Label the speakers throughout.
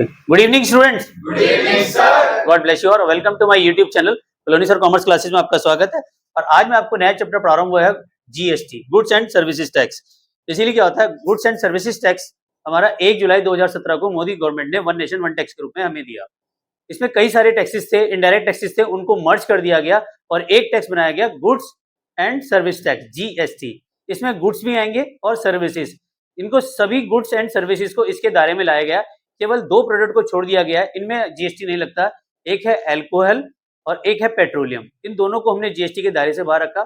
Speaker 1: Good evening students.
Speaker 2: Good evening sir.
Speaker 1: God bless you और welcome to my YouTube channel colony sir commerce classes में आपका स्वागत है। और आज मैं आपको नया चैप्टर पढ़ा रहा हूँ, वो है GST, goods and services tax. इसीलिए क्या होता है, गुड्स एंड सर्विसेज टैक्स हमारा 1 जुलाई 2017 को मोदी गवर्नमेंट ने वन नेशन वन टैक्स के रूप में हमें दिया। इसमें कई सारे टैक्सेस थे, इनडायरेक्ट टैक्सेस थे, उनको मर्ज कर दिया गया और एक टैक्स बनाया गया, goods and service tax, GST. इसमें गुड्स भी आएंगे और सर्विसेज, इनको सभी गुड्स एंड सर्विसेज को इसके दायरे में लाया गया। केवल 2 प्रोडक्ट को छोड़ दिया गया है, इनमें जीएसटी नहीं लगता। एक है अल्कोहल और एक है पेट्रोलियम। इन दोनों को हमने जीएसटी के दायरे से बाहर रखा,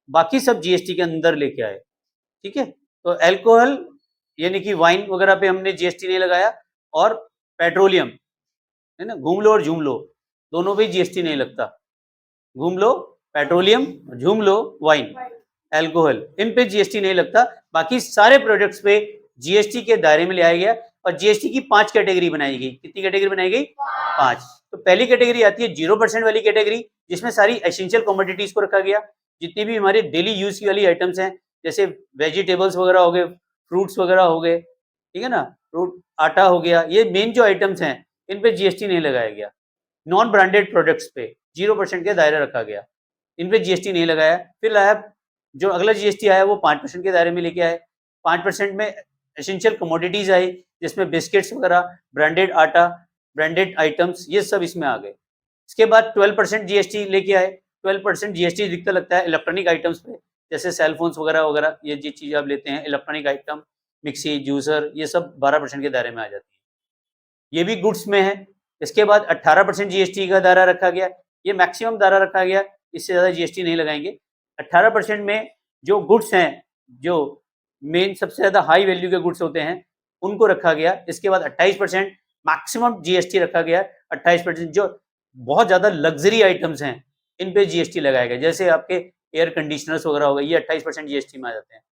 Speaker 1: बाकी सब जीएसटी के अंदर लेके आए। ठीक है, तो अल्कोहल यानी कि वाइन वगैरह पे हमने जीएसटी नहीं लगाया, और पेट्रोलियम है ना, घूम लो और झूम लो, दोनों पे जीएसटी नहीं लगता। घूम लो पेट्रोलियम, झूम लो वाइन, अल्कोहल, इन पे जीएसटी नहीं लगता। बाकी सारे प्रोडक्ट्स पे जीएसटी के दायरे में लाया गया और जीएसटी की 5 कैटेगरी बनाई गई। कितनी कैटेगरी बनाई गई? 5। तो पहली कैटेगरी आती है 0% वाली कैटेगरी, जिसमें सारी एसेंशियल कमोडिटीज को रखा गया। जितनी भी हमारे डेली यूज की वाली आइटम्स हैं, जैसे वेजिटेबल्स वगैरह हो गए, फ्रूट्स वगैरह हो गए, ठीक है ना, फ्रूट, आटा हो गया, ये मेन जो आइटम्स हैं इन पे जीएसटी नहीं लगाया गया। नॉन ब्रांडेड प्रोडक्ट्स पे 0% के दायरे रखा गया, इन पे जीएसटी नहीं लगाया। फिर आया जो अगला जीएसटी आया, वो 5% के दायरे में लेके आए। 5% में एसेंशियल कमोडिटीज आई, जिसमें बिस्किट्स वगैरह, ब्रांडेड आटा, ब्रांडेड आइटम्स, ये सब इसमें आ गए। इसके बाद 12% जीएसटी लेके आए। 12% जीएसटी दिखता लगता है इलेक्ट्रॉनिक आइटम्स पे, जैसे सेलफोन्स वगैरह वगैरह, ये जी चीज़ आप लेते हैं, इलेक्ट्रॉनिक आइटम, मिक्सी, जूसर, ये सब 12% के दायरे में आ जाती है। ये भी गुड्स में है। इसके बाद 18% जीएसटी का दायरा रखा गया, ये मैक्सिमम दायरा रखा गया, इससे ज़्यादा जीएसटी नहीं लगाएंगे। 18% में जो गुड्स हैं, जो मेन सबसे ज़्यादा हाई वैल्यू के गुड्स होते हैं, उनको रखा गया। इसके बाद 28% मैक्सिमम जीएसटी रखा गया। 28% जो बहुत ज़्यादा लग्जरी आइटम्स हैं, इन पे जीएसटी लगाया गया, जैसे आपके एयर कंडीशनर्स वगैरह हो गए, ये 28% जीएसटी में आ जाते हैं।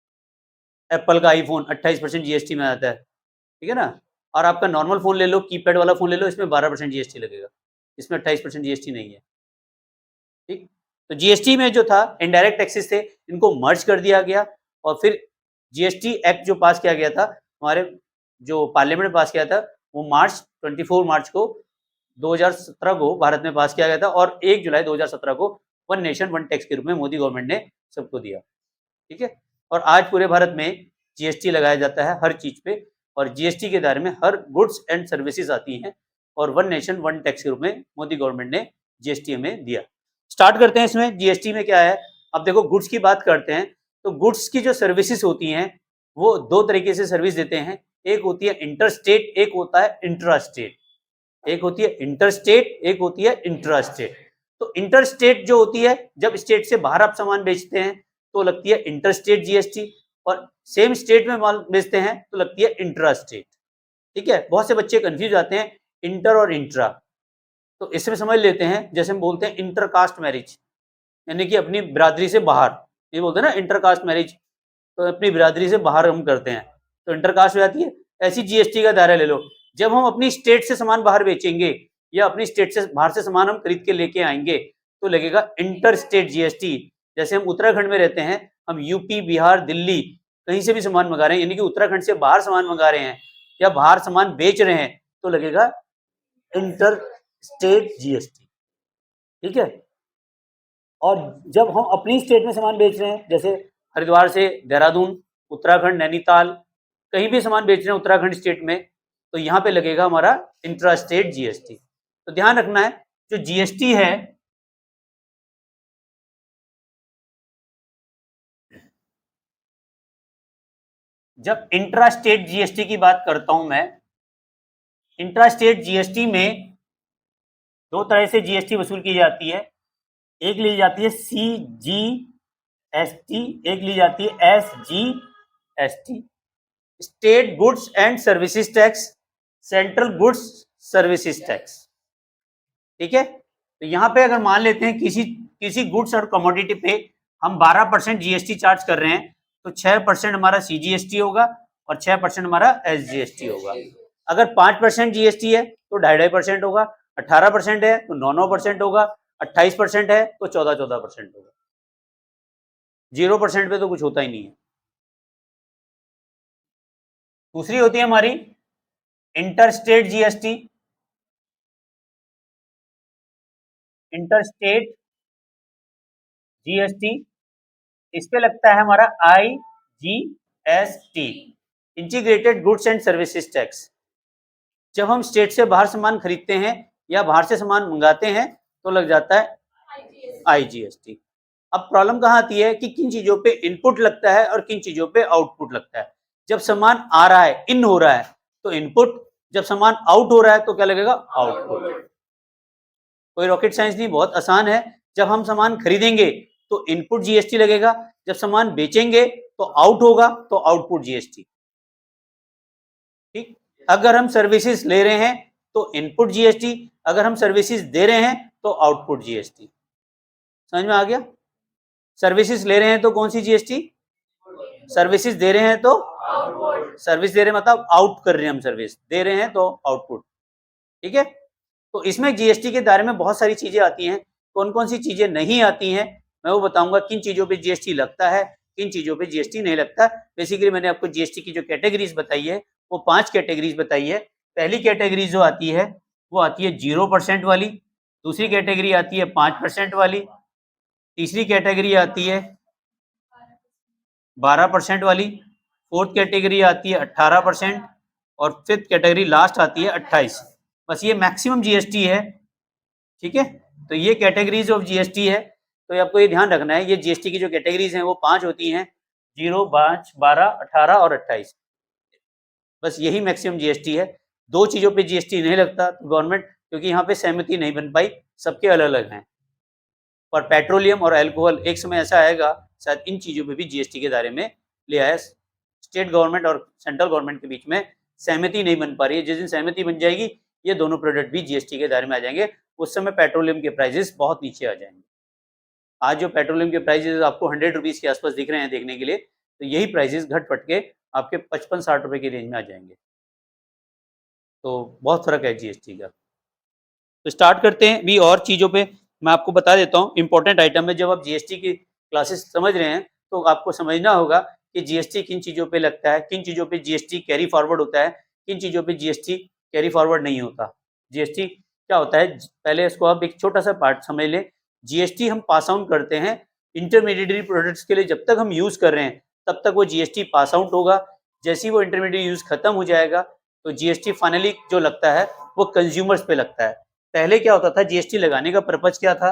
Speaker 1: एप्पल का आईफोन 28% जीएसटी में आता है, ठीक है ना। और आपका नॉर्मल फ़ोन ले लो, कीपैड वाला फ़ोन ले लो, इसमें 12% जीएसटी लगेगा, इसमें 28% जीएसटी नहीं है। ठीक, तो जीएसटी में जो था इनडायरेक्ट टैक्सेस थे, इनको मर्ज कर दिया गया। और फिर जीएसटी एक्ट जो पास किया गया था, हमारे जो पार्लियामेंट में पास किया था, वो 24 मार्च को 2017 को भारत में पास किया गया था, और 1 जुलाई 2017 को वन नेशन वन टैक्स के रूप में मोदी गवर्नमेंट ने सबको दिया। ठीक है, और आज पूरे भारत में जीएसटी लगाया जाता है हर चीज पे, और जीएसटी के दायरे में हर गुड्स एंड सर्विसेज आती हैं, और वन नेशन वन टैक्स के रूप में मोदी गवर्नमेंट ने जीएसटी हमें दिया। स्टार्ट करते हैं इसमें जीएसटी में क्या है। अब देखो, गुड्स की बात करते हैं, तो गुड्स की जो सर्विसेज होती हैं, वो 2 तरीके से सर्विस देते हैं। एक होती है इंटर स्टेट, एक होता है इंट्रा स्टेट। एक होती है इंटर स्टेट, एक होती है इंट्रा स्टेट। तो इंटर स्टेट जो होती है, जब स्टेट से बाहर आप सामान बेचते हैं तो लगती है इंटर स्टेट जीएसटी, और सेम स्टेट में माल बेचते हैं तो लगती है इंट्रा स्टेट। ठीक है, बहुत से बच्चे कंफ्यूज आते हैं इंटर और इंट्रा, तो इसमें समझ लेते हैं। जैसे हम बोलते हैं इंटर कास्ट मैरिज, यानी कि अपनी बिरादरी से बाहर, ये बोलते हैं ना इंटर कास्ट मैरिज, तो अपनी बिरादरी से बाहर हम करते हैं, तो इंटर कास्ट हो जाती है। ऐसी जीएसटी का दायरा ले लो, जब हम अपनी स्टेट से सामान बाहर बेचेंगे, या अपनी स्टेट से बाहर से सामान हम खरीद के लेके आएंगे, तो लगेगा इंटर स्टेट जीएसटी। जैसे हम उत्तराखंड में रहते हैं, हम यूपी, बिहार, दिल्ली, कहीं से भी सामान मंगा रहे हैं, यानी कि उत्तराखंड से बाहर सामान मंगा रहे हैं या बाहर सामान बेच रहे हैं, तो लगेगा इंटर स्टेट जीएसटी। ठीक है, और जब हम अपनी स्टेट में सामान बेच रहे हैं, जैसे हरिद्वार से देहरादून, उत्तराखंड, नैनीताल, कहीं भी सामान बेच रहे हैं उत्तराखंड स्टेट में, तो यहाँ पे लगेगा हमारा इंट्रा स्टेट जीएसटी। तो ध्यान रखना है, जो जीएसटी है, जब इंट्रा स्टेट जीएसटी की बात करता हूं मैं, इंट्रा स्टेट जीएसटी में 2 तरह से जीएसटी वसूल की जाती है। एक ली जाती है सीजीएसटी, एक ली जाती है SGST, state goods and services tax, central goods services tax. ठीक है, तो यहां पे अगर मान लेते हैं किसी गुड्स और कमोडिटी पे हम 12% जीएसटी चार्ज कर रहे हैं, तो 6% हमारा सीजीएसटी होगा और 6% हमारा एसजीएसटी होगा। अगर 5% जीएसटी है तो 2.5% होगा, 18% है तो 9% होगा, 28% है तो 14% होगा। 0% पे तो कुछ होता ही नहीं है। दूसरी होती है हमारी इंटरस्टेट जीएसटी, इंटरस्टेट जीएसटी, इस पे लगता है हमारा IGST, integrated goods and services tax. जब हम स्टेट से बाहर सामान खरीदते हैं या बाहर से सामान मंगाते हैं तो लग जाता है आईजीएसटी। अब प्रॉब्लम कहाँ आती है कि किन चीजों पे इनपुट लगता है और किन चीजों पे आउटपुट लगता है। जब सामान आ रहा है, इन हो रहा है तो इनपुट, जब सामान आउट हो रहा है तो क्या लगेगा, आउटपुट। कोई रॉकेट साइंस नहीं, बहुत आसान है। जब हम सामान खरीदेंगे तो इनपुट जीएसटी लगेगा, जब सामान बेचेंगे तो आउट होगा तो आउटपुट जीएसटी। ठीक, अगर हम सर्विसेज ले रहे हैं तो इनपुट जीएसटी, अगर हम सर्विसेज दे रहे हैं तो आउटपुट जीएसटी। समझ में आ गया? सर्विसेज ले रहे हैं तो कौन सी जीएसटी, सर्विसेज दे रहे हैं तो सर्विस दे रहे हैं मतलब आउट कर रहे हैं हम, सर्विस दे रहे हैं तो आउटपुट। ठीक है, तो इसमें जीएसटी के दायरे में बहुत सारी चीजें आती हैं। कौन कौन सी चीजें नहीं आती हैं मैं वो बताऊंगा, किन चीजों पे जीएसटी लगता है, किन चीजों पे जीएसटी नहीं लगता। बेसिकली मैंने आपको जीएसटी की जो कैटेगरीज बताई है वो 5 कैटेगरीज बताई है। पहली कैटेगरी जो आती है वो आती है 0% वाली, दूसरी कैटेगरी आती है 5% वाली, तीसरी कैटेगरी आती है 12% वाली, फोर्थ कैटेगरी आती है 18% और फिफ्थ कैटेगरी लास्ट आती है 28। बस ये मैक्सिमम जीएसटी है। ठीक है, तो ये कैटेगरीज ऑफ जीएसटी है। तो आपको ये ध्यान रखना है, ये जीएसटी की जो कैटेगरीज हैं वो 5 होती हैं, 0, 5, 12, 18 और 28। बस यही मैक्सिमम जीएसटी है। 2 चीजों पे जीएसटी नहीं लगता तो गवर्नमेंट, क्योंकि यहाँ पे सहमति नहीं बन पाई, सबके अलग अलग हैं। और पेट्रोलियम और अल्कोहल एक समय ऐसा आएगा शायद इन चीजों पे भी जीएसटी के दायरे में ले आया। स्टेट गवर्नमेंट और सेंट्रल गवर्नमेंट के बीच में सहमति नहीं बन पा रही है। जिस दिन सहमति बन जाएगी ये दोनों प्रोडक्ट भी जीएसटी के दायरे में आ जाएंगे। उस समय पेट्रोलियम के प्राइजेस बहुत नीचे आ जाएंगे। आज जो पेट्रोलियम के प्राइजेस आपको 100 रुपीज के आसपास दिख रहे हैं देखने के लिए, तो यही प्राइजेस घट पट के आपके 55-60 रुपए की रेंज में आ जाएंगे। तो बहुत फर्क है जीएसटी का। तो स्टार्ट करते हैं भी और चीजों पे। मैं आपको बता देता हूँ इंपॉर्टेंट आइटम में, जब आप जीएसटी की क्लासेस समझ रहे हैं तो आपको समझना होगा कि जीएसटी किन चीजों पे लगता है, किन चीजों पे जीएसटी कैरी फॉरवर्ड होता है, किन चीजों पे जीएसटी कैरी फॉरवर्ड नहीं होता। जीएसटी क्या होता है, पहले इसको आप एक छोटा सा पार्ट समझ लें। जीएसटी हम पास आउट करते हैं इंटरमीडिएटरी प्रोडक्ट्स के लिए, जब तक हम यूज कर रहे हैं तब तक वो जीएसटी पास आउट होगा। जैसे ही वो इंटरमीडिएट यूज खत्म हो जाएगा तो जीएसटी फाइनली जो लगता है वो कंज्यूमर्स पे लगता है। पहले क्या होता था, जीएसटी लगाने का पर्पज क्या था,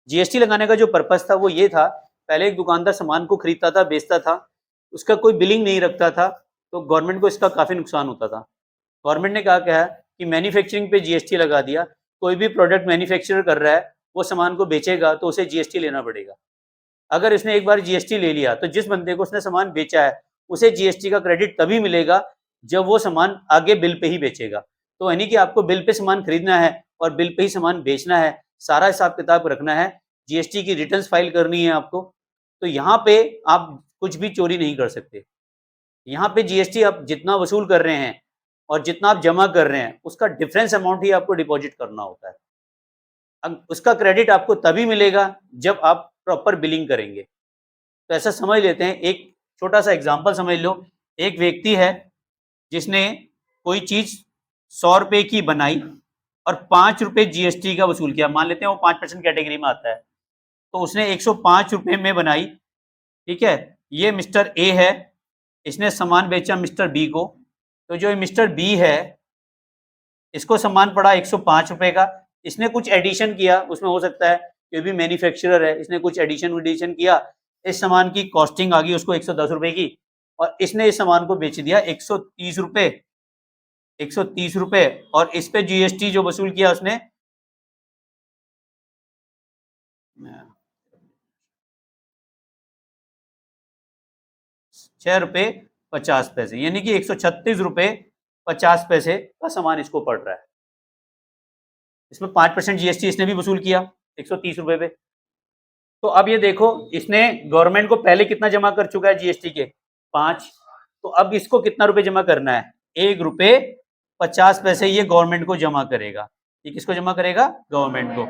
Speaker 1: जीएसटी लगाने का जो पर्पज था वो ये था, पहले एक दुकानदार सामान को खरीदता था, बेचता था, उसका कोई बिलिंग नहीं रखता था, तो गवर्नमेंट को इसका काफी नुकसान होता था। गवर्नमेंट ने कहा क्या है कि मैन्युफैक्चरिंग पे जीएसटी लगा दिया। कोई भी प्रोडक्ट मैन्युफैक्चर कर रहा है वो सामान को बेचेगा तो उसे जीएसटी लेना पड़ेगा। अगर इसने एक बार जीएसटी ले लिया तो जिस बंदे को उसने सामान बेचा है उसे जीएसटी का क्रेडिट तभी मिलेगा जब वो सामान आगे बिल पे ही बेचेगा। तो यानी कि आपको बिल पे सामान खरीदना है और बिल पे ही सामान बेचना है, सारा हिसाब किताब रखना है, जीएसटी की रिटर्न्स फाइल करनी है आपको। तो यहाँ पे आप कुछ भी चोरी नहीं कर सकते। यहाँ पे जीएसटी आप जितना वसूल कर रहे हैं और जितना आप जमा कर रहे हैं उसका डिफरेंस अमाउंट ही आपको डिपॉजिट करना होता है। अब उसका क्रेडिट आपको तभी मिलेगा जब आप प्रॉपर बिलिंग करेंगे। तो ऐसा समझ लेते हैं, एक छोटा सा एग्जांपल समझ लो। एक व्यक्ति है जिसने कोई चीज 100 रुपए की बनाई और 5 रुपए जीएसटी का वसूल किया। मान लेते हैं वो 5% कैटेगरी में आता है, तो उसने 105 रुपए में बनाई। ठीक है, ये मिस्टर ए है, इसने सामान बेचा मिस्टर बी को। तो जो मिस्टर बी है इसको सामान पड़ा 105 रुपए का, इसने कुछ एडिशन किया, उसमें हो सकता है ये भी मैन्युफैक्चरर है, इसने कुछ एडिशन किया, इस सामान की कॉस्टिंग आ गई उसको 110 रुपए की, और इसने इस सामान को बेच दिया 130 रुपए, 130 रुपए। और इस पे जीएसटी जो वसूल किया उसने 6 रुपए 50 पैसे, यानी कि 136 रुपए 50 पैसे का सामान इसको पड़ रहा है। इसमें 5% जीएसटी इसने भी वसूल किया 130 रुपए पे। तो अब ये देखो, इसने गवर्नमेंट को पहले कितना जमा कर चुका है जीएसटी के 5, तो अब इसको कितना रुपए जमा करना है, 1 रुपए 50 पैसे ये गवर्नमेंट को जमा करेगा। ये किसको जमा करेगा, गवर्नमेंट को।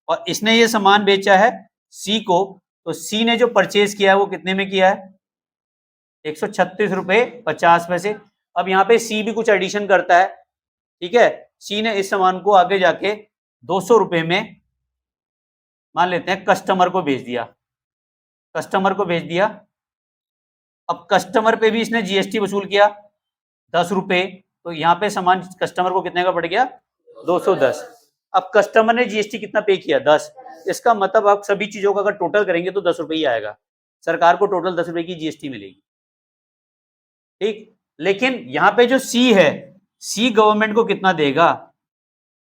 Speaker 1: और इसने ये सामान बेचा है सी को, तो सी ने जो परचेज किया है वो कितने में किया है, 136 रुपए 50 पैसे। अब यहाँ पे सी भी कुछ एडिशन करता है, ठीक है। सी ने इस सामान को आगे जाके 200 रुपए में मान लेते हैं कस्टमर को भेज दिया, कस्टमर को भेज दिया। अब कस्टमर पे भी इसने जीएसटी वसूल किया 10 रुपए, तो यहाँ पे सामान कस्टमर को कितने का पड़ गया, 210। अब कस्टमर ने जीएसटी कितना पे किया, 10। इसका मतलब आप सभी चीजों का अगर टोटल करेंगे तो 10 रुपए ही आएगा, सरकार को टोटल 10 रुपए की जीएसटी मिलेगी, ठीक। लेकिन यहाँ पे जो सी है, सी गवर्नमेंट को कितना देगा,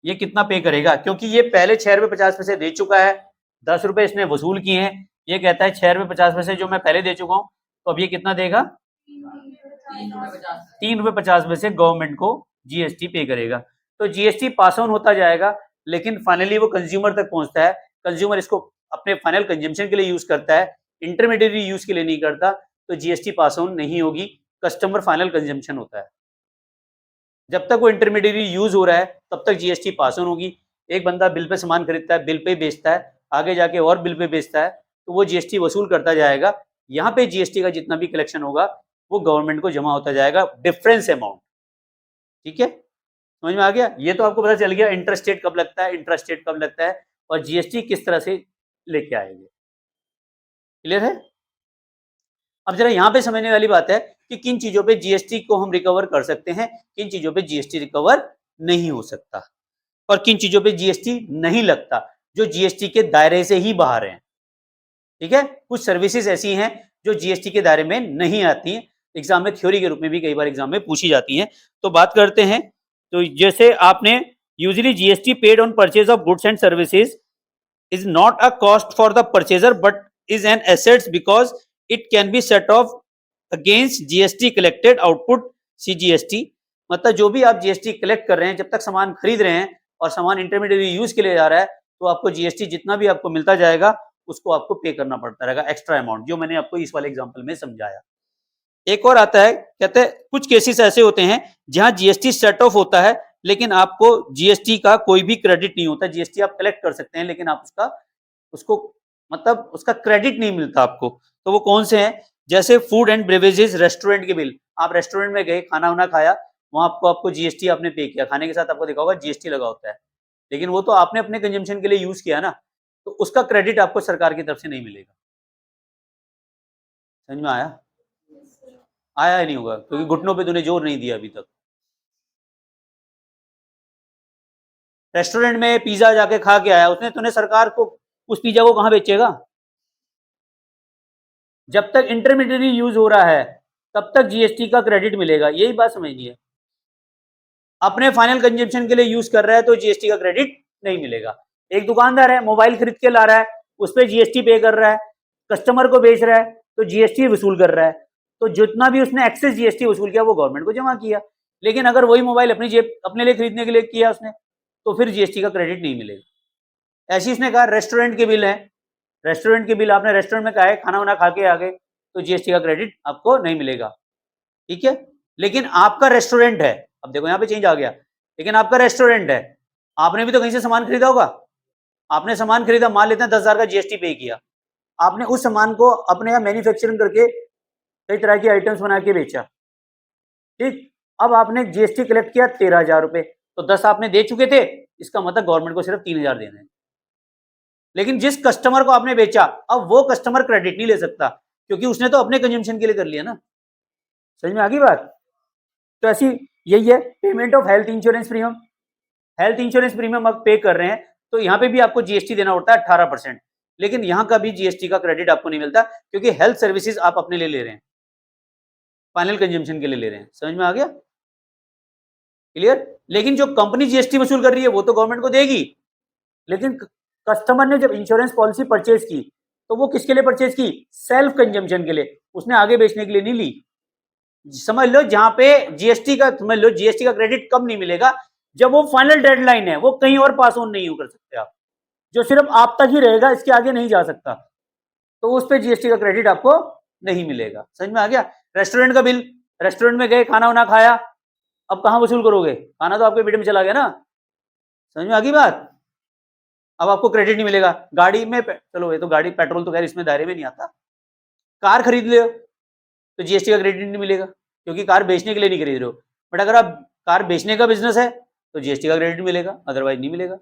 Speaker 1: ये कितना पे करेगा, क्योंकि ये पहले 6 रुपए 50 पैसे दे चुका है, 10 रुपए इसने वसूल किए हैं, ये कहता है 6 रुपए 50 पैसे जो मैं पहले दे चुका हूं, तो अब ये कितना देगा, 3 रुपए 50 पैसे गवर्नमेंट को जीएसटी पे करेगा। तो जीएसटी पास ऑन होता जाएगा, लेकिन फाइनली वो कंज्यूमर तक पहुंचता है, कंज्यूमर इसको अपने फाइनल कंजम्पशन के लिए यूज करता है, इंटरमीडिएटरी यूज के लिए नहीं करता, तो जीएसटी पास ऑन नहीं होगी, कस्टमर फाइनल कंजम्पशन होता है। जब तक वो इंटरमीडिएटरी यूज हो रहा है तब तक जीएसटी पास ऑन होगी। एक बंदा बिल पे सामान खरीदता है, बिल पे बेचता है, आगे जाके और बिल पे बेचता है, तो वो जीएसटी वसूल करता जाएगा। यहाँ पे जीएसटी का जितना भी कलेक्शन होगा वो गवर्नमेंट को जमा होता जाएगा, डिफरेंस अमाउंट, ठीक है। समझ में आ गया, ये तो आपको पता चल गया इंटरस्टेट कब लगता है, इंटरस्टेट कब लगता है, और जीएसटी किस तरह से लेके आएंगे, क्लियर है। अब जरा यहाँ पे समझने वाली बात है कि किन चीजों पे जीएसटी को हम रिकवर कर सकते हैं, किन चीजों पे जीएसटी रिकवर नहीं हो सकता, और किन चीजों पे जीएसटी नहीं लगता, जो जीएसटी के दायरे से ही बाहर हैं, ठीक है। कुछ सर्विसेज ऐसी हैं जो जीएसटी के दायरे में नहीं आती हैं, एग्जाम में थ्योरी के रूप में भी कई बार एग्जाम में पूछी जाती हैं। तो बात करते हैं, तो जैसे आपने usually GST paid on purchase of goods and services is not a cost for the purchaser but is an assets because it can be set off against GST collected output CGST। मतलब जो भी आप GST collect कर रहे हैं, जब तक सामान खरीद रहे हैं और सामान इंटरमीडिएट यूज के लिए जा रहा है, तो आपको जीएसटी जितना भी आपको मिलता जाएगा उसको आपको पे करना पड़ता रहेगा, एक्स्ट्रा अमाउंट, जो मैंने आपको इस वाले एग्जांपल में समझाया। एक और आता है, कहते हैं कुछ केसेस ऐसे होते हैं जहां जीएसटी सेट ऑफ होता है लेकिन आपको जीएसटी का कोई भी क्रेडिट नहीं होता, जीएसटी आप कलेक्ट कर सकते हैं लेकिन आप उसको मतलब उसका क्रेडिट नहीं मिलता आपको। तो वो कौन से हैं, जैसे फूड एंड बेवरेजेस, रेस्टोरेंट के बिल, आप रेस्टोरेंट में गए, खाना वाना खाया, वहां आपको जीएसटी आपने पे किया, खाने के साथ आपको देखा होगा जीएसटी लगा होता है, लेकिन वो तो आपने अपने कंजम्पशन के लिए यूज किया ना, तो उसका क्रेडिट आपको सरकार की तरफ से नहीं मिलेगा। समझ में आया, आया ही नहीं होगा क्योंकि घुटनों पे तूने जोर नहीं दिया अभी तक। रेस्टोरेंट में पिज्जा जाके खा के आया, उसने तूने सरकार को उस पिज्जा को कहां बेचेगा, जब तक इंटरमीडिएटरी यूज हो रहा है तब तक जीएसटी का क्रेडिट मिलेगा, यही बात समझिए। अपने फाइनल कंजम्पशन के लिए यूज कर रहा है तो जीएसटी का क्रेडिट नहीं मिलेगा। एक दुकानदार है, मोबाइल खरीद के ला रहा है, उस पर जीएसटी पे कर रहा है, कस्टमर को बेच रहा है तो जीएसटी वसूल कर रहा है, तो जितना भी उसने एक्सेस जीएसटी वसूल किया वो गवर्नमेंट को जमा किया। लेकिन अगर वही मोबाइल अपनी जेब अपने लिए खरीदने के लिए किया उसने, तो फिर जीएसटी का क्रेडिट नहीं मिलेगा। ऐसी इसने कहा रेस्टोरेंट के बिल है, रेस्टोरेंट के बिल आपने रेस्टोरेंट में कहा है, खाना वाना खा के आ गए, तो जीएसटी का क्रेडिट आपको नहीं मिलेगा, ठीक है। लेकिन आपका रेस्टोरेंट है, अब देखो यहाँ पे चेंज आ गया, लेकिन आपका रेस्टोरेंट है, आपने भी तो कहीं से सामान खरीदा होगा, आपने सामान खरीदा, मान लेते हैं 10,000 का जीएसटी पे किया, आपने उस सामान को अपने यहाँ मैन्युफैक्चरिंग करके कई तरह की आइटम्स बना के बेचा, ठीक। अब आपने जीएसटी कलेक्ट किया 13,000 रुपए, तो 10 आपने दे चुके थे, इसका मतलब गवर्नमेंट को सिर्फ 3,000 देने हैं। लेकिन जिस कस्टमर को आपने बेचा, अब वो कस्टमर क्रेडिट नहीं ले सकता क्योंकि उसने तो अपने कंजम्पशन के लिए कर लिया ना। समझ में आ गई बात। तो ऐसी यही है payment of health insurance premium, health insurance premium आप पे कर रहे हैं तो यहाँ पे भी आपको जीएसटी देना होता है 18%, लेकिन यहाँ का भी जीएसटी का क्रेडिट आपको नहीं मिलता क्योंकि हेल्थ सर्विसेज आप अपने लिए ले रहे हैं, फाइनल कंजम्पशन के लिए ले रहे हैं। समझ में आ गया, क्लियर। लेकिन जो कंपनी जीएसटी वसूल कर रही है वो तो गवर्नमेंट को देगी, लेकिन कस्टमर ने जब इंश्योरेंस पॉलिसी परचेज की तो वो किसके लिए परचेज की, सेल्फ कंजम्पशन के लिए, उसने आगे बेचने के लिए नहीं ली। समझ लो जहां पे जीएसटी का, समझ लो जीएसटी का क्रेडिट कब नहीं मिलेगा, जब वो फाइनल डेडलाइन है, वो कहीं और पास ऑन नहीं कर सकते आप, जो सिर्फ आप तक ही रहेगा, इसके आगे नहीं जा सकता, तो उस पर जीएसटी का क्रेडिट आपको नहीं मिलेगा। समझ में आ गया। रेस्टोरेंट का बिल, रेस्टोरेंट में गए, खाना वाना खाया, अब कहां वसूल करोगे, खाना तो आपके पेट में चला गया ना। समझ में आ गई बात। अब आपको क्रेडिट नहीं मिलेगा। गाड़ी में चलो ये तो गाड़ी पेट्रोल तो खैर इसमें दायरे में नहीं आता। कार खरीद ले तो जीएसटी का क्रेडिट नहीं मिलेगा क्योंकि कार बेचने के लिए नहीं खरीद रहे हो। बट अगर आप कार बेचने का बिजनेस है तो जीएसटी का क्रेडिट मिलेगा, अदरवाइज नहीं मिलेगा।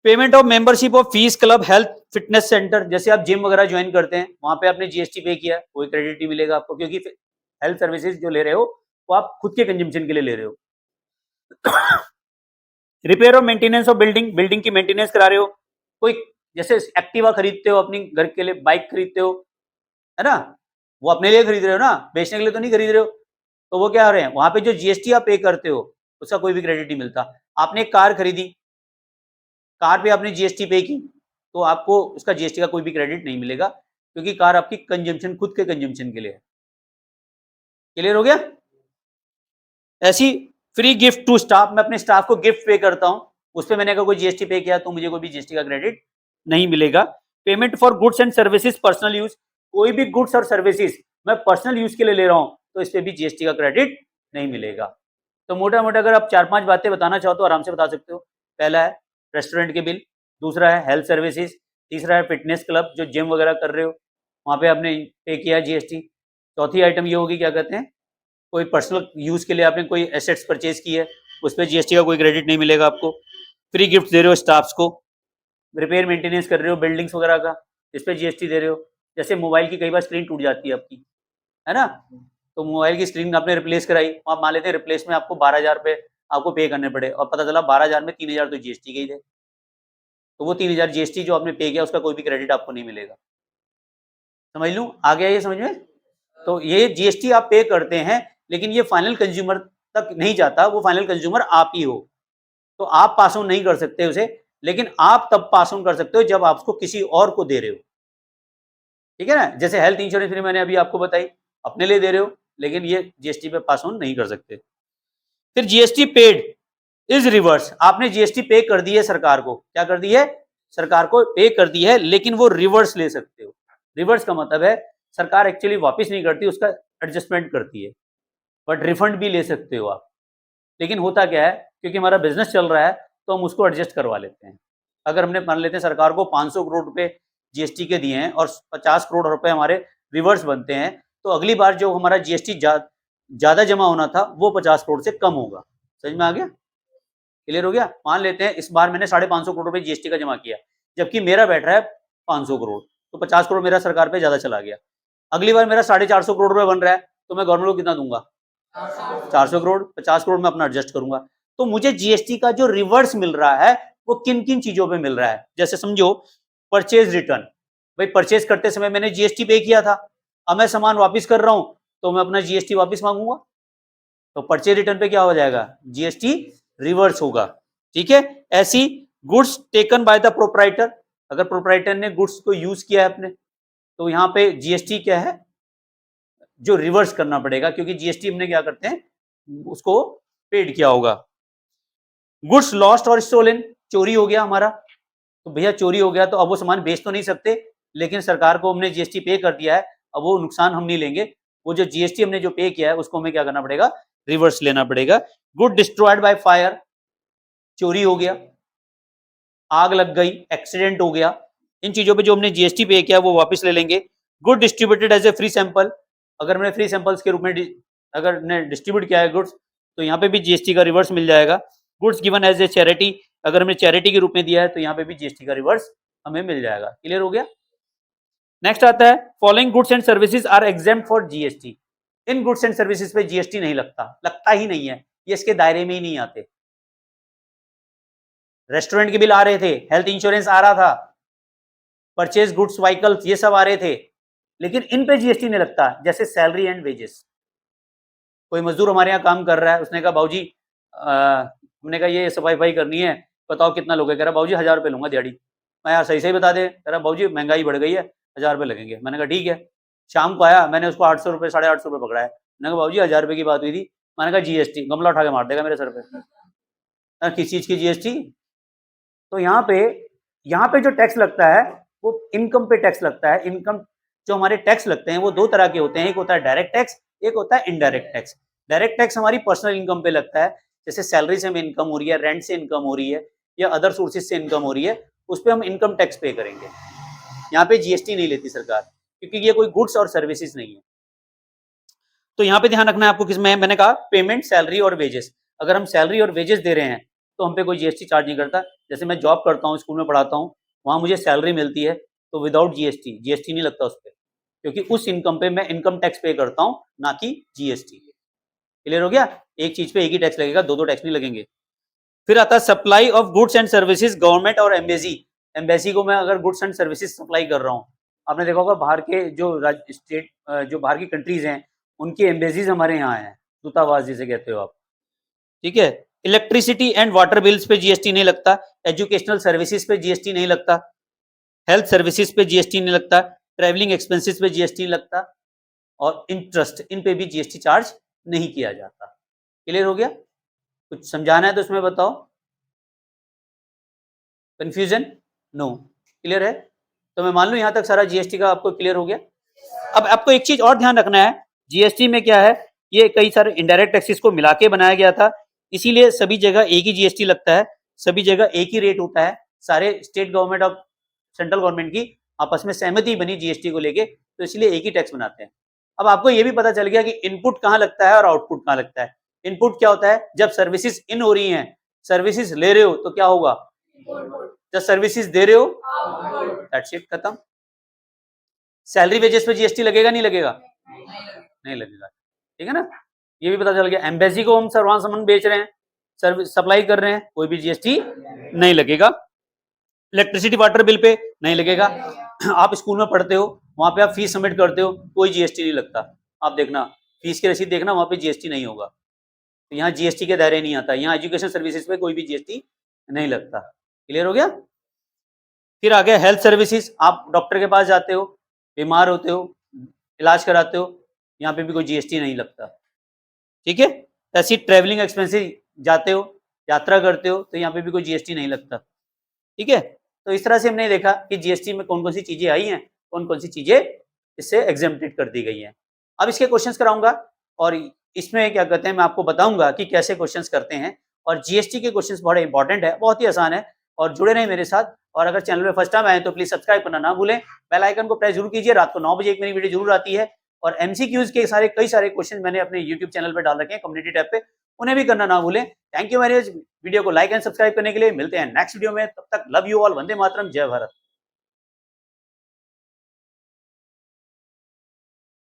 Speaker 1: Payment of membership of fees club health fitness centre, जैसे आप जिम वगैरह ज्वाइन करते हैं वहां पे आपने जीएसटी पे किया, कोई क्रेडिट नहीं मिलेगा आपको क्योंकि हेल्थ सर्विसेज जो ले रहे हो वो आप खुद के कंजम्पशन के लिए ले रहे हो। रिपेयर और मेंटेनेंस ऑफ बिल्डिंग, बिल्डिंग की मेंटेनेंस करा रहे हो, कोई जैसे एक्टिवा खरीदते हो अपनी घर के लिए, बाइक खरीदते हो, है ना, वो अपने लिए खरीद रहे हो ना, बेचने के लिए तो नहीं खरीद रहे हो, तो वो क्या हो रहे हैं वहां पे जो जीएसटी आप पे करते हो उसका कोई भी क्रेडिट नहीं मिलता। आपने एक कार खरीदी, कार पे आपने जीएसटी पे की तो आपको उसका जीएसटी का कोई भी क्रेडिट नहीं मिलेगा क्योंकि कार आपकी कंजम्पशन, खुद के कंजम्पशन के लिए है। क्लियर हो गया? ऐसी फ्री गिफ्ट टू स्टाफ, मैं अपने स्टाफ को गिफ्ट पे करता हूं, उस पर मैंने अगर कोई जीएसटी पे किया तो मुझे कोई भी जीएसटी का क्रेडिट नहीं मिलेगा। Payment for goods and services personal use, कोई भी गुड्स और सर्विसेज मैं पर्सनल यूज के लिए ले रहा हूं तो इस पे भी जीएसटी का क्रेडिट नहीं मिलेगा। तो मोटा मोटा अगर आप 4-5 बातें बताना चाहो तो आराम से बता सकते हो। पहला है रेस्टोरेंट के बिल, दूसरा है हेल्थ सर्विसेज, तीसरा है फिटनेस क्लब जो जिम वगैरह कर रहे हो वहां पे आपने पे किया जीएसटी, चौथी आइटम ये होगी क्या कहते हैं कोई पर्सनल यूज के लिए आपने कोई एसेट्स परचेज की है उस पर जीएसटी का कोई क्रेडिट नहीं मिलेगा आपको। फ्री गिफ्ट दे रहे हो स्टाफ्स को, रिपेयर मेंटेनेंस कर रहे हो बिल्डिंग्स वगैरह का, इस पर जीएसटी दे रहे हो। जैसे मोबाइल की कई बार स्क्रीन टूट जाती है आपकी, है ना, तो मोबाइल की स्क्रीन आपने रिप्लेस कराई, आप मान लेते हैं रिप्लेस में आपको 12,000 रुपये आपको पे करने पड़े और पता चला 12,000 में 3,000 तो जीएसटी के ही थे, तो वो 3,000 जीएसटी जो आपने पे किया उसका कोई भी क्रेडिट आपको नहीं मिलेगा। समझ लूँ, आ गया ये समझ में? तो ये जीएसटी आप पे करते हैं लेकिन ये फाइनल कंज्यूमर तक नहीं जाता, वो फाइनल कंज्यूमर आप ही हो, तो आप पास ऑन नहीं कर सकते उसे, लेकिन आप तब पास ऑन कर सकते हो जब आप उसको किसी और को दे रहे हो। ठीक है ना, जैसे हेल्थ इंश्योरेंस फ्री मैंने अभी आपको बताई, अपने लिए दे रहे हो लेकिन ये जीएसटी पे पास ऑन नहीं कर सकते। फिर जीएसटी पेड इज रिवर्स, आपने जीएसटी पे कर दी है सरकार को, क्या कर दी है, सरकार को पे कर दी है, लेकिन वो रिवर्स ले सकते हो। रिवर्स का मतलब है सरकार एक्चुअली वापस नहीं करती, उसका एडजस्टमेंट करती है, बट रिफंड भी ले सकते हो आप। लेकिन होता क्या है, क्योंकि हमारा बिजनेस चल रहा है तो हम उसको एडजस्ट करवा लेते हैं। अगर हमने मान लेते हैं सरकार को 500 करोड़ रुपए जीएसटी के दिए हैं और 50 करोड़ रुपए हमारे रिवर्स बनते हैं, तो अगली बार जो हमारा जीएसटी ज्यादा जमा होना था वो 50 करोड़ से कम होगा। समझ में आ गया? क्लियर हो गया? मान लेते हैं इस बार मैंने 550 करोड़ रुपए जीएसटी का जमा किया, जबकि मेरा बैठ रहा है 500 करोड़, तो 50 करोड़ मेरा सरकार पे ज्यादा चला गया। अगली बार मेरा 450 करोड़ रुपए बन रहा है तो मैं गवर्नमेंट को कितना दूंगा, 400 करोड़, 50 करोड़ में अपना एडजस्ट करूंगा। तो मुझे जीएसटी का जो रिवर्स मिल रहा है वो किन किन चीजों पे मिल रहा है, जैसे समझो परचेज रिटर्न, भाई परचेज करते समय मैंने जीएसटी पे किया था, अब मैं सामान वापस कर रहा हूं तो मैं अपना जीएसटी वापस मांगूंगा, तो परचेज रिटर्न पे क्या हो जाएगा, जीएसटी रिवर्स होगा। ठीक है, ऐसी goods taken by the proprietor, अगर प्रोप्राइटर ने गुड्स को यूज किया है अपने, तो यहाँ पे जीएसटी क्या है जो रिवर्स करना पड़ेगा, क्योंकि जीएसटी हमने क्या करते हैं उसको पेड किया होगा। गुड्स लॉस्ट और स्टोलन, चोरी हो गया हमारा, तो भैया चोरी हो गया तो अब वो सामान बेच तो नहीं सकते, लेकिन सरकार को हमने जीएसटी पे कर दिया है, अब वो नुकसान हम नहीं लेंगे, वो जो जीएसटी हमने जो पे किया है उसको हमें क्या करना पड़ेगा, रिवर्स लेना पड़ेगा। गुड डिस्ट्रॉयड बाय फायर, चोरी हो गया, आग लग गई, एक्सीडेंट हो गया, इन चीजों पे जो हमने जीएसटी पे किया वो वापस ले लेंगे। Good distributed as a free sample, अगर मैंने फ्री सैंपल्स के रूप में अगर ने डिस्ट्रीब्यूट किया है गुड्स तो यहाँ पे भी जीएसटी का रिवर्स मिल जाएगा। Goods given as a charity, अगर हमने चैरिटी के रूप में दिया है तो यहाँ पे भी जीएसटी का रिवर्स हमें मिल जाएगा। क्लियर हो गया? नेक्स्ट आता है following goods and services are exempt for GST, इन गुड्स एंड सर्विसेज पे जीएसटी नहीं लगता, लगता ही नहीं है, ये इसके दायरे में ही नहीं आते। रेस्टोरेंट के बिल आ रहे थे, हेल्थ इंश्योरेंस आ रहा था, परचेज गुड्स व्हीकल्स ये सब आ रहे थे, लेकिन इन पे जीएसटी नहीं लगता। जैसे सैलरी एंड वेजेस, कोई मजदूर हमारे यहाँ काम कर रहा है, उसने कहा बाबूजी हमने कहा ये सफाई वफाई करनी है, बताओ कितना लोगे, कह रहा बाबूजी 1,000 रुपये लूंगा दिहाड़ी। मैं यार सही सही बता दे, कह रहा बाबूजी महंगाई बढ़ गई है 1,000 रुपये लगेंगे। मैंने कहा ठीक है। शाम को आया, मैंने उसको 800 रुपये 850 रुपये पकड़ाया, मैंने कहा बाबूजी 1,000 रुपये की बात हुई थी। मैंने कहा जीएसटी, गमला उठा के मार देगा मेरे सर पे, किस चीज़ की जीएसटी। तो यहाँ पे जो टैक्स लगता है वो इनकम पे टैक्स लगता है। इनकम जो हमारे टैक्स लगते हैं वो दो तरह के होते हैं, एक होता है डायरेक्ट टैक्स, एक होता है इनडायरेक्ट टैक्स। डायरेक्ट टैक्स हमारी पर्सनल इनकम पे लगता है, जैसे सैलरी से हमें इनकम हो रही है, रेंट से इनकम हो रही है, या अदर सोर्सेज से इनकम हो रही है, उस पर हम इनकम टैक्स पे करेंगे। यहाँ पे जीएसटी नहीं लेती सरकार, क्योंकि ये कोई गुड्स और सर्विसेज नहीं है। तो यहाँ पे ध्यान रखना है आपको, किसमें मैंने कहा पेमेंट, सैलरी और वेजेस। अगर हम सैलरी और वेजेस दे रहे हैं तो हम पे कोई जीएसटी चार्ज नहीं करता। जैसे मैं जॉब करता हूँ, स्कूल में पढ़ाता हूँ, वहाँ मुझे सैलरी मिलती है, तो विदाउट जीएसटी, जीएसटी नहीं लगता उस पर, क्योंकि उस इनकम पे मैं इनकम टैक्स पे करता हूँ, ना कि जीएसटी। क्लियर हो गया? एक चीज पे एक ही टैक्स लगेगा, दो टैक्स नहीं लगेंगे। फिर आता है supply of goods and services government और एम्बेसी। एम्बेसी को मैं अगर गुड्स एंड सर्विसेज सप्लाई कर रहा हूँ, आपने देखा होगा बाहर के जो स्टेट, जो बाहर की कंट्रीज हैं, उनकी एम्बेसीज हमारे यहाँ हैं, दूतावास जिसे कहते हो आप, ठीक है। इलेक्ट्रिसिटी एंड वाटर बिल्स पे जीएसटी नहीं लगता, एजुकेशनल सर्विसेज पे जीएसटी नहीं लगता, हेल्थ सर्विसेज पे जीएसटी नहीं लगता, ट्रैवलिंग एक्सपेंसेस पे जीएसटी नहीं लगता, और इंटरेस्ट, इन पे भी जीएसटी चार्ज नहीं किया जाता। क्लियर हो गया? कुछ समझाना है तो उसमें बताओ। कंफ्यूजन? नो। क्लियर है? तो मैं मान लूं यहां तक सारा जीएसटी का आपको क्लियर हो गया। अब आपको एक चीज और ध्यान रखना है, जीएसटी में क्या है, ये कई सारे इनडायरेक्ट टैक्सेस को मिला के बनाया गया था, इसीलिए सभी जगह एक ही जीएसटी लगता है, सभी जगह एक ही रेट होता है। सारे स्टेट गवर्नमेंट और सेंट्रल गवर्नमेंट की आपस में सहमति बनी जीएसटी को लेके, तो इसलिए एक ही टैक्स बनाते हैं। अब आपको ये भी पता चल गया कि इनपुट कहाँ लगता है और आउटपुट कहाँ लगता है। इनपुट क्या होता है? जब सर्विसेज इन हो रही हैं, सर्विसेज ले रहे हो तो क्या होगा? जब सर्विसेज दे रहे हो, दैट्स इट, खत्म। सैलरी वेजेस पे जीएसटी लगेगा नहीं लगेगा? नहीं लगेगा, ठीक है ना। ये भी पता चल गया। एम्बेसी को हम सर्वान सामान बेच रहे हैं, सर्विस सप्लाई कर रहे हैं, कोई भी जीएसटी नहीं लगेगा। इलेक्ट्रिसिटी वाटर बिल पे नहीं लगेगा। आप स्कूल में पढ़ते हो, वहां पे आप फीस सबमिट करते हो, कोई जीएसटी नहीं लगता। आप देखना, फीस की रसीद देखना, वहां पे जीएसटी नहीं होगा, तो यहाँ जीएसटी के दायरे नहीं आता। यहाँ एजुकेशन सर्विसेज पे कोई भी जीएसटी नहीं लगता। क्लियर हो गया? फिर आ गया हेल्थ सर्विसेज। आप डॉक्टर के पास जाते हो, बीमार होते हो, इलाज कराते हो, यहाँ पे भी कोई जीएसटी नहीं लगता, ठीक है। ऐसी ट्रेवलिंग एक्सपेंसेस, जाते हो, यात्रा करते हो, तो यहाँ पे भी कोई जीएसटी नहीं लगता, ठीक है। तो इस तरह से हमने देखा कि जीएसटी में कौन कौन सी चीजें आई हैं, कौन कौन सी चीजें इससे एग्जेम्प्टेड कर दी गई हैं। अब इसके क्वेश्चंस कराऊंगा, और इसमें क्या कहते हैं, मैं आपको बताऊंगा कि कैसे क्वेश्चंस करते हैं। और जीएसटी के क्वेश्चंस बड़े इंपॉर्टेंट है, बहुत ही आसान है, और जुड़े रहें मेरे साथ। और अगर चैनल में फर्स्ट टाइम आए तो प्लीज सब्सक्राइब करना ना भूलें, बेल आइकन को प्रेस जरूर कीजिए। रात को 9 बजे एक मेरी वीडियो जरूर आती है, और एमसीक्यूज के कई सारे क्वेश्चन मैंने अपने यूट्यूब चैनल पर डाल रखे हैं कम्युनिटी टैब पे, उन्हें भी करना ना भूलें। Thank you very much. Video को लाइक एंड सब्सक्राइब करने के लिए। मिलते हैं नेक्स्ट वीडियो में, तब तक love you all, Vande Mataram, जय भारत।